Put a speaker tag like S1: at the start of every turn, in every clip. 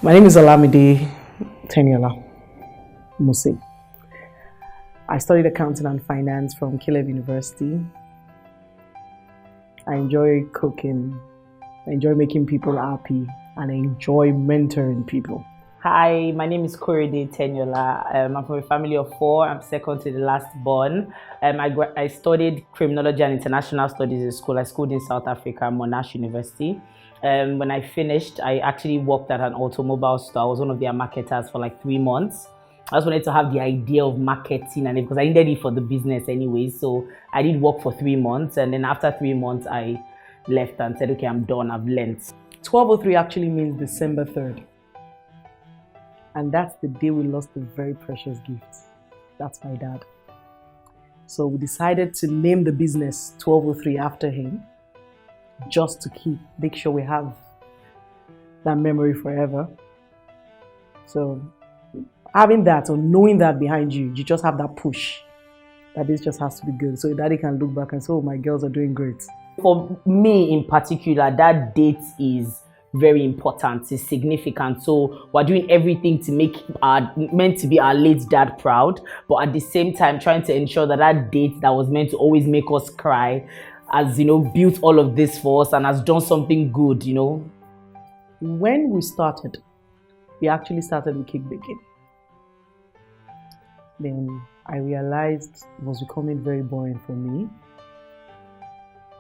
S1: My name is Olamide Teniola Musi. I studied accounting and finance from Caleb University. I enjoy cooking, I enjoy making people happy, and I enjoy mentoring people.
S2: Hi, my name is Korede Teniola. I'm from a family of four. I'm second to the last born. I studied criminology and international studies in school. I schooled in South Africa, Monash University. When I finished, I actually worked at an automobile store. I was one of their marketers for like 3 months. I just wanted to have the idea of marketing and because I needed it for the business anyway. So I did work for 3 months, and then after 3 months, I left and said, okay, I'm done. I've learned.
S1: 1203 actually means December 3rd. And that's the day we lost a very precious gift. That's my dad. So we decided to name the business 1203 after him, just to make sure we have that memory forever. So having that or knowing that behind you, you just have that push that this just has to be good. So daddy can look back and say, oh, my girls are doing great.
S2: For me in particular, that date is very important, it's significant. So we're doing everything to make meant to be our late dad proud, but at the same time trying to ensure that that date that was meant to always make us cry has, built all of this for us and has done something good,
S1: When we started, we actually started with cake baking. Then I realized it was becoming very boring for me.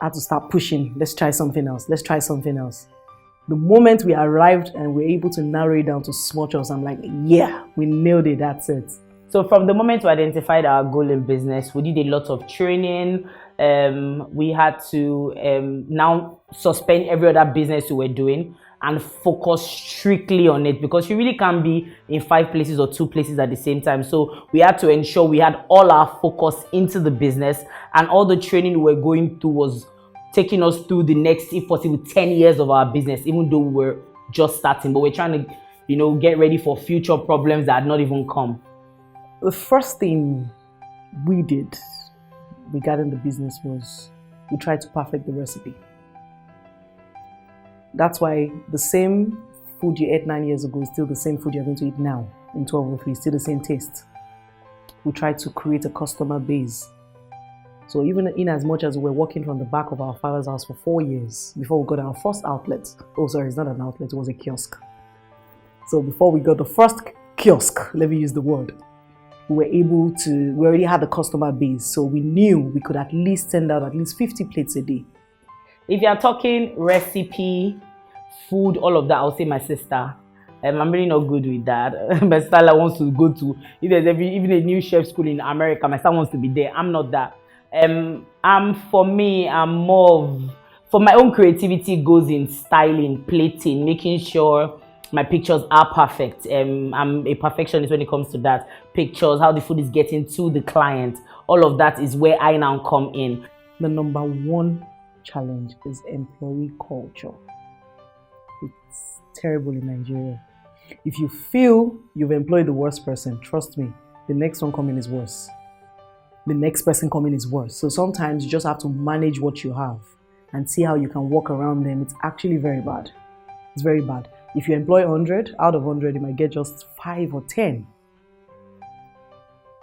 S1: I had to start pushing. Let's try something else. Let's try something else. The moment we arrived and we were able to narrow it down to small chops, I'm like, yeah, we nailed it, that's it.
S2: So from the moment we identified our goal in business, we did a lot of training. We had to now suspend every other business we were doing and focus strictly on it, because you really can't be in 5 places or 2 places at the same time. So we had to ensure we had all our focus into the business, and all the training we were going through was taking us through the next, if possible, 10 years of our business, even though we were just starting. But we're trying to, get ready for future problems that had not even come.
S1: The first thing we did regarding the business was we tried to perfect the recipe. That's why the same food you ate 9 years ago is still the same food you're going to eat now in 1203, still the same taste. We tried to create a customer base. So even in as much as we were working from the back of our father's house for 4 years before we got our first outlet. Oh, sorry, it's not an outlet, it was a kiosk. So before we got the first kiosk, let me use the word, we already had the customer base. So we knew we could at least send out at least 50 plates a day.
S2: If you're talking recipe, food, all of that, I'll say my sister. I'm really not good with that. My sister wants to go to, if there's even a new chef school in America, my sister wants to be there. I'm not that. For my own creativity goes in styling, plating, making sure my pictures are perfect. I'm a perfectionist when it comes to that. Pictures, how the food is getting to the client, all of that is where I now come in.
S1: The number one challenge is employee culture. It's terrible in Nigeria. If you feel you've employed the worst person, trust me, the next one coming is worse. The next person coming is worse. So sometimes you just have to manage what you have and see how you can work around them. It's actually very bad. It's very bad. If you employ 100, out of 100, you might get just 5 or 10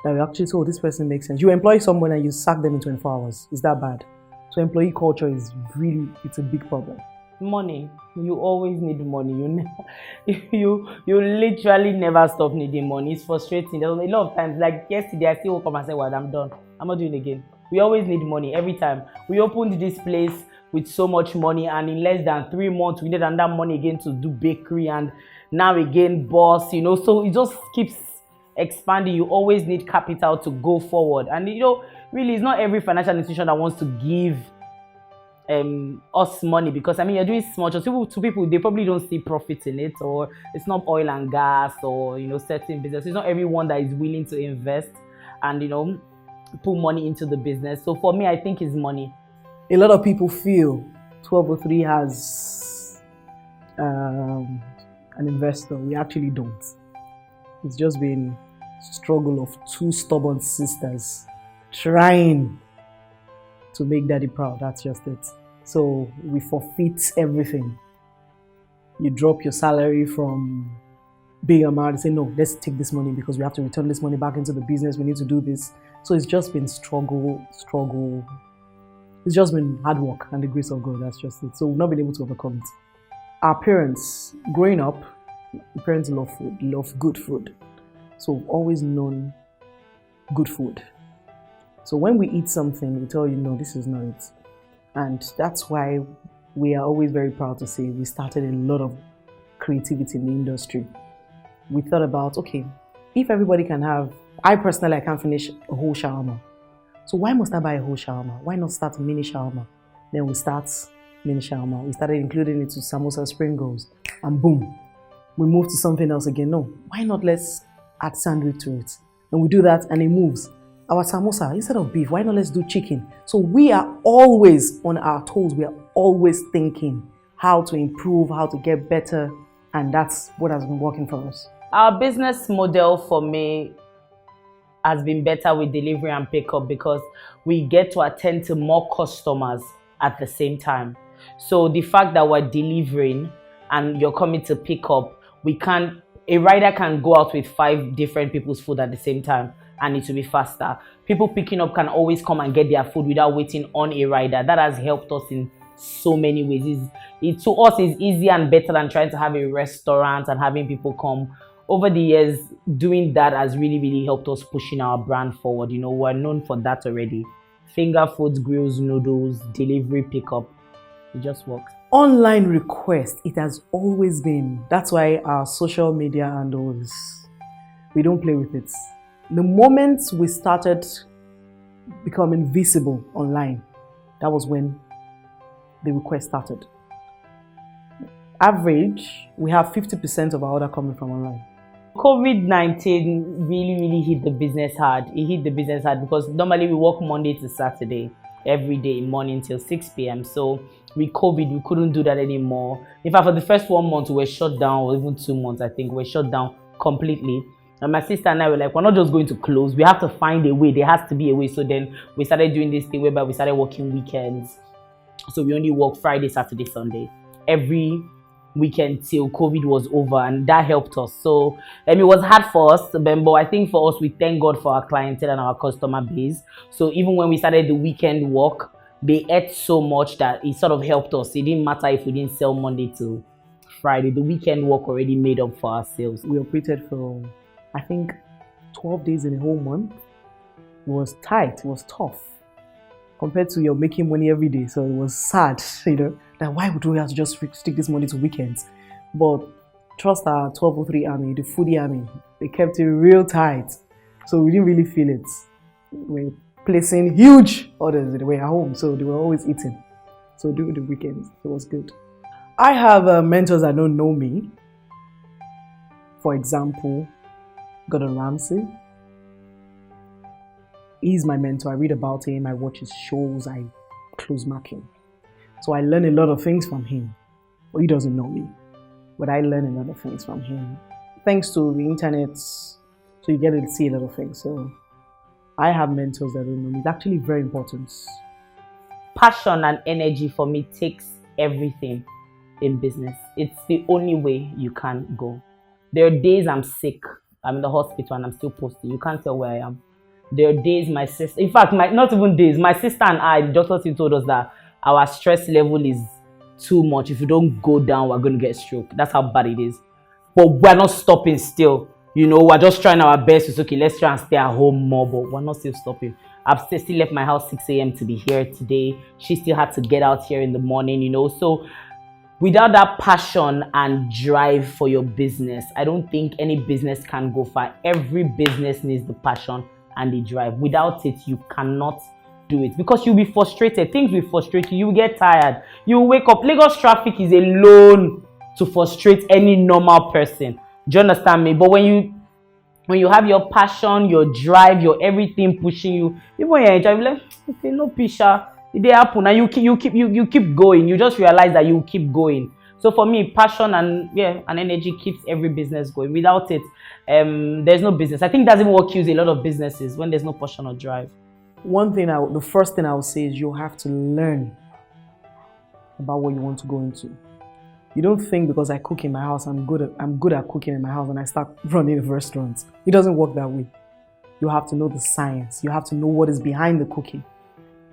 S1: that will actually say, oh, this person makes sense. You employ someone and you sack them in 24 hours. Is that bad? So employee culture is it's a big problem.
S2: Money. You always need money. You literally never stop needing money. It's frustrating. There's a lot of times, like yesterday, I still woke up and said, well, I'm done. I'm not doing it again. We always need money every time. We opened this place with so much money, and in less than 3 months, we need another money again to do bakery, and now again, boss, so it just keeps expanding. You always need capital to go forward. And, really, it's not every financial institution that wants to give us money, because you're doing small jobs. To people, they probably don't see profit in it, or it's not oil and gas, or certain business. It's not everyone that is willing to invest and put money into the business. So for me, I think it's money.
S1: A lot of people feel 1203 has an investor. We actually don't. It's just been a struggle of 2 stubborn sisters trying to make daddy proud. That's just it. So we forfeit everything. You drop your salary from big amount. They say, no, let's take this money because we have to return this money back into the business. We need to do this. So it's just been struggle. It's just been hard work and the grace of God. That's just it. So we've not been able to overcome it. Our parents, growing up, parents love food, love good food. So we've always known good food. So when we eat something, we tell you, no, this is not it. And that's why we are always very proud to say we started a lot of creativity in the industry. We thought about, okay, if everybody can have, I personally, I can't finish a whole shawarma. So why must I buy a whole shawarma? Why not start a mini shawarma? Then we start mini shawarma. We started including it to samosa spring rolls. And boom, we moved to something else again. No, why not let's add sandwich to it? And we do that and it moves. Our samosa, instead of beef, why not let's do chicken? So we are always on our toes. We are always thinking how to improve, how to get better. And that's what has been working for us.
S2: Our business model for me has been better with delivery and pickup because we get to attend to more customers at the same time. So the fact that we're delivering and you're coming to pick up, a rider can go out with 5 different people's food at the same time and it will be faster. People picking up can always come and get their food without waiting on a rider. That has helped us in so many ways. To us, it's easier and better than trying to have a restaurant and having people come. Over the years, doing that has really helped us pushing our brand forward. You know, we're known for that already. Finger foods, grills, noodles, delivery, pickup. It just works.
S1: Online request, it has always been. That's why our social media handles, we don't play with it. The moment we started becoming visible online, that was when the request started. Average, we have 50% of our order coming from online.
S2: COVID-19 really hit the business hard. It hit the business hard because normally we work Monday to Saturday, every day, morning till 6 p.m. So with COVID, we couldn't do that anymore. In fact, for the first 1 month, we were shut down, or even 2 months, I think, we were shut down completely. And my sister and I were like, we're not just going to close. We have to find a way. There has to be a way. So then we started doing this thing whereby we started working weekends. So we only work Friday, Saturday, Sunday, every weekend till COVID was over, and that helped us. So it was hard for us, but I think for us, we thank God for our clientele and our customer base. So even when we started the weekend work, they ate so much that it sort of helped us. It didn't matter if we didn't sell Monday to Friday. The weekend work already made up for our sales.
S1: We operated for, I think, 12 days in a whole month. It was tight, it was tough compared to you're making money every day. So it was sad, you know, that why would we have to just stick this money to weekends? But trust our 1203 army, the foodie army, they kept it real tight. So we didn't really feel it. We were placing huge orders. They were at home, so they were always eating. So during the weekends, it was good. I have mentors that don't know me. For example, Gordon Ramsay. He's my mentor. I read about him, I watch his shows, I close marking. So I learn a lot of things from him. Well, he doesn't know me, but I learn a lot of things from him. Thanks to the internet, so you get to see a lot of things. So I have mentors that don't know me. It's actually very important.
S2: Passion and energy for me takes everything in business. It's the only way you can go. There are days I'm sick, I'm in the hospital and I'm still posting. You can't tell where I am. There are days my sister, in fact, not even days, my sister and I, the doctor told us that our stress level is too much. If you don't go down, we're going to get stroke. That's how bad it is. But we're not stopping still. You know, we're just trying our best. It's okay, let's try and stay at home more, but we're not still stopping. I've still left my house 6 a.m. to be here today. She still had to get out here in the morning, you know. So without that passion and drive for your business, I don't think any business can go far. Every business needs the passion and the drive. Without it, you cannot do it because you'll be frustrated. Things will frustrate you. You will get tired. You will wake up. Lagos traffic is alone to frustrate any normal person. Do you understand me? But when you have your passion, your drive, your everything pushing you, even when you're in drive, you're like, okay, no pressure. It happen, and you keep going. You just realize that you keep going. So for me, passion and energy keeps every business going. Without it, there's no business. I think that's even what kills a lot of businesses, when there's no passion or drive.
S1: The first thing I would say is you have to learn about what you want to go into. You don't think because I cook in my house, I'm good at cooking in my house and I start running a restaurant. It doesn't work that way. You have to know the science. You have to know what is behind the cooking.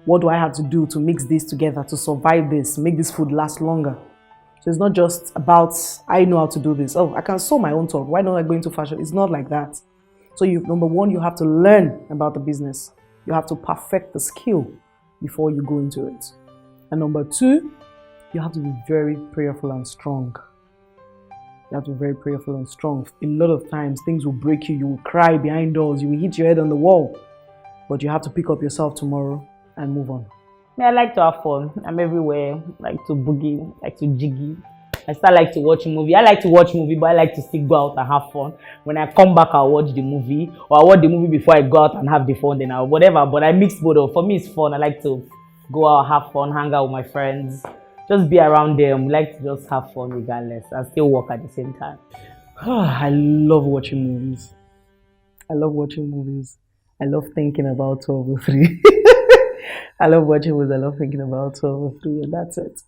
S1: What do I have to do to mix this together, to survive this, make this food last longer? So it's not just about, I know how to do this. Oh, I can sew my own top. Why not I go into fashion? It's not like that. So number one, you have to learn about the business. You have to perfect the skill before you go into it. And number two, you have to be very prayerful and strong. You have to be very prayerful and strong. A lot of times, things will break you. You will cry behind doors. You will hit your head on the wall. But you have to pick up yourself tomorrow and move on.
S2: I like to have fun. I'm everywhere. I like to boogie, like to jiggy. I still like to watch a movie. I like to watch movie, but I like to still go out and have fun. When I come back, I'll watch the movie. Or I watch the movie before I go out and have the fun. Then I'll whatever. But I mix both up. For me, it's fun. I like to go out, have fun, hang out with my friends. Just be around them. We like to just have fun regardless and still work at the same time.
S1: I love watching movies. I love watching movies. I love thinking about 1203. I love watching movies. I love thinking about 1203, and that's it.